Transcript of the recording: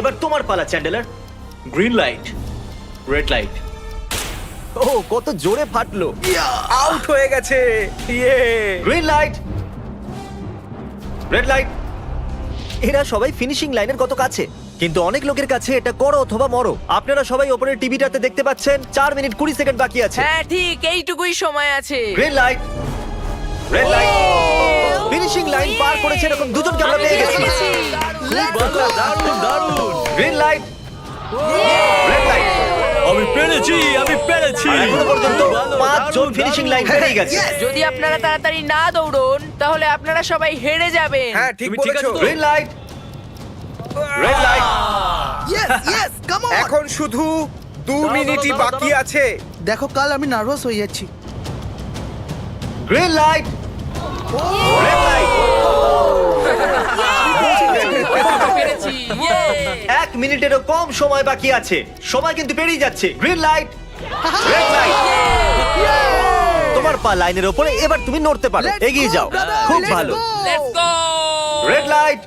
এবার তোমার পালা Chandler. Green light, red light. ও কত জোরে ফাটলো! আউট হয়ে গেছে। ইয়ে গ্রিন লাইট, রেড লাইট। এরা সবাই ফিনিশিং লাইনের কত কাছে, কিন্তু অনেক লোকের কাছে এটা করো অথবা মরো। আপনারা সবাই ওপরের টিভিটাতে দেখতে পাচ্ছেন 4 মিনিট 20 সেকেন্ড বাকি আছে। হ্যাঁ ঠিক এইটুকুই সময় আছে। Green light, red light. Finishing line পার করেছে এরকম দুজনকে আমরা পেয়ে গেছি। Green light, red light. আমি পেরেছি। এখনো পর্যন্ত 5 জন ফিনিশিং লাইন পেরিয়ে গেছে। যদি আপনারা তাড়াতাড়ি না দৌড়ন তাহলে আপনারা সবাই হেরে যাবেন। হ্যাঁ ঠিক তুমি ঠিক বলেছো। আছো তো? Green light, red light. এখন শুধু 2 মিনিটই বাকি আছে। দেখো কাল আমি নার্ভাস হয়ে যাচ্ছি। Green light, red light. পেরেছি। ইয়ে! 1 মিনিটেরও কম সময় বাকি আছে। সময় কিন্তু পেরিয়ে যাচ্ছে। Green light, red light. তোমার পা লাইনের ওপরে, এবার তুমি নড়তে পারো। Let's এগিয়ে go, যাও। brother, খুব let's ভালো। go! Let's go! Red light,